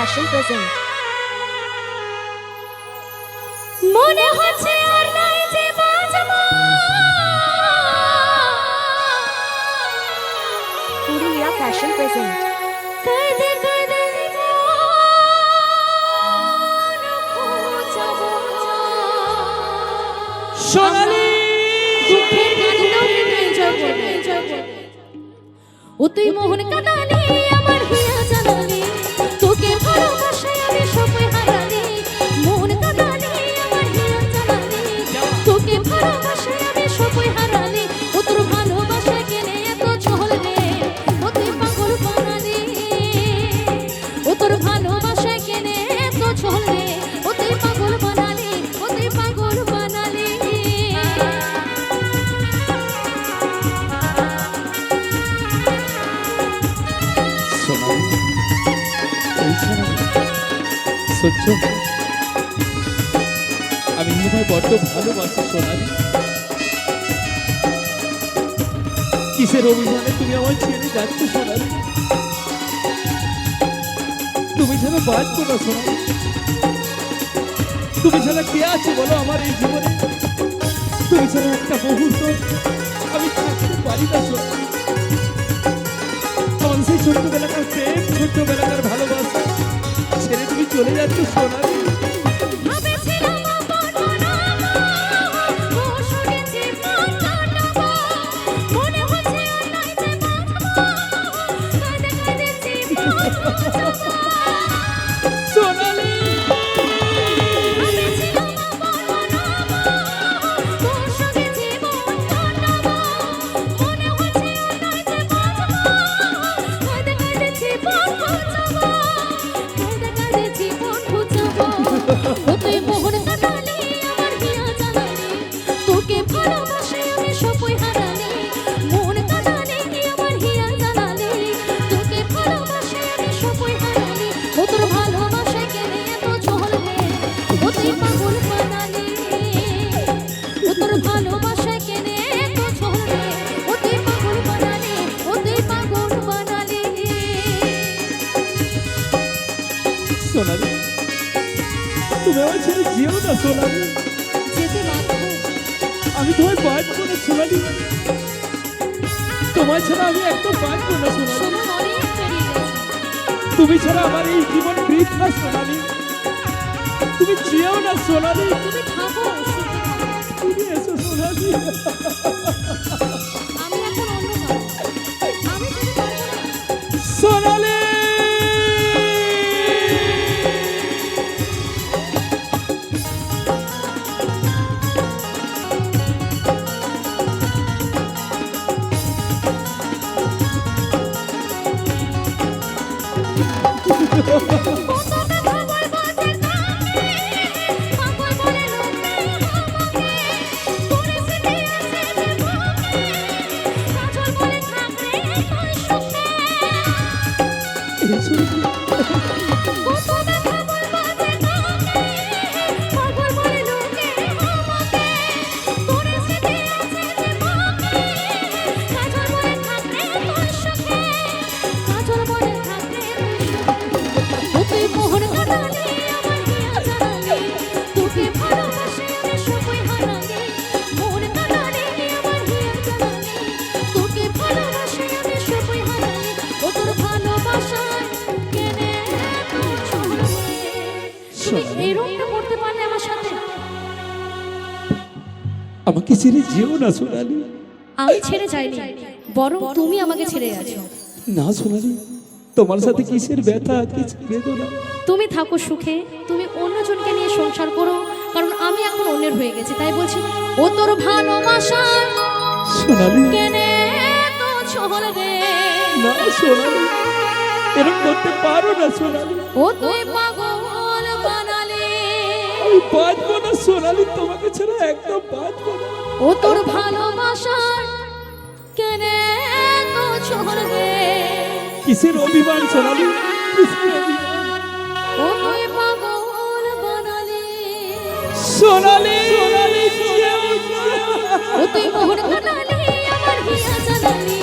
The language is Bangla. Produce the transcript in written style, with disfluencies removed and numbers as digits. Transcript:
Fashion present. মনে হচ্ছে আর নাই যে বাজমা Purulia Fashion present. কাঁদে কাঁদে সোনালি দুঃখের গানটাও কিন্তু এনজয় করবে ও তুই মোহন কাঁদালি আমার হিয়া জানালি তোকে ভালোবাসায় আমি সবাই হারালি মোহন কাঁদালি আমার হিয়া জানালি তোকে ভালোবাসায় আমি সবাই হারালি ও তোর ভালোবাসায় কেনে এত চহল রে ও তুই পাগল বানালি ও তোর ভালোবাসায় কেনে এত চহল রে ও তুই পাগল বানালি ও তুই পাগল বানালি সোনালি এই সোনালি সহ্য আমি তোমায় বড্ড ভালোবাসি সোনালি কিসের অভিমানে তুমি আমার ছেড়ে যাচ্ছ সোনালি তুমি ছাড়া বাঁচবো না সোনালি তুমি ছাড়া কে আছে বলো আমার এই জীবনে তুমি ছাড়া একটা মুহূর্ত আমি থাকতে পারি না সোনালি আমার সেই ছোট্টবেলাকার প্রেম ছোট্টবেলাকার ভালোবাসা ছেড়ে তুমি চলে যাচ্ছ সোনালি ভাবেছিলাম ও শুনেছি মনটা মনে হচ্ছে আর নাই যে বাঁচবো কাঁদে কাঁদেছি সোনালি ভাবেছিলাম ও শুনেছি মনটা মনে হচ্ছে আর নাই যে বাঁচবো কাঁদে কাঁদেছি ও তুই মোহন কাঁদালি আমার হিয়া জানালি তোকে ভালোবাসায় আমি সবই হারালি মোহন কাঁদালি আমার হিয়া জানালি তোকে ভালোবাসায় আমি সবই হারালি ও তোর ভালোবাসায় কেনে এত চহল রে ও তুই পাগল বানালি ও তোর ভালোবাসায় কেনে এত চহল রে ও তুই পাগল বানালি ও তুই পাগল বানালি সোনালি তুমি আমার ছেড়ে যেও না সোনালি যেতে বাধ্য আমি তোমায় বাঁচবো না সোনালি তোমার ছাড়া আমি একদম বাঁচবো না সোনালি সময় অনেক পেরিয়ে গেছে তুমি ছাড়া আমার এই জীবন বৃথা সোনালি তুমি যেও না সোনালি তুমি থাকো সুখে থাকো তুমি এসো সোনালি আমি এখন অন্য কারো আমি যেতে পারবো না সোনালি পাগল বলে লোকে আমাকে পরিস্থিতি আছে যে বুকে কাজল বলে থাকলে তুই সুখে কত ব্যথা বলবো যে কাকে পাগল বলে লোকে আমাকে পরিস্থিতি আছে যে বুকে কাজল বলে থাকলে তুই সুখে কাজল বলে থাকলে তুই মোহন কাঁদালি আমার হিয়া জানালি তোকে ভালোবাসায় আমি সবই হারালি মোহন কাঁদালি আমার হিয়া জানালি তোকে ভালোবাসায় আমি সবই হারালি ও তোর ভালোবাসায় কেনে এত চলে তুমি এই রূপটা করতে পারলে আমার সাথে আমাকে ছেড়ে যেও না সোনালি আমি ছেড়ে যাইনি বরং তুমি আমাকে ছেড়ে গেছো না সোনালি তোমার সাথে কিসের ব্যথা কিসের বেদনা তুমি থাকো সুখে তুমি অন্যজনকে নিয়ে সংসার করো কারণ আমি এখন অন্যের হয়ে গেছি তাই বলছি ও তোর ভালোবাসা সোনালি কেনে তো চহল রে না সোনালি এরকম করতে পারো না সোনালি ও তুই পাগল বানালি আমি বাঁচবো না সোনালি তোমাকে ছাড়া একদম বাঁচবো না ও তোর ভালোবাসা কেনে তো চহল রে কিসের অভিমান সোনালি কিসের অভিমান ও তুই পাগল বানালি সোনালি সোনালি ও তুই মোহন কাঁদালি আমার হিয়া জানালি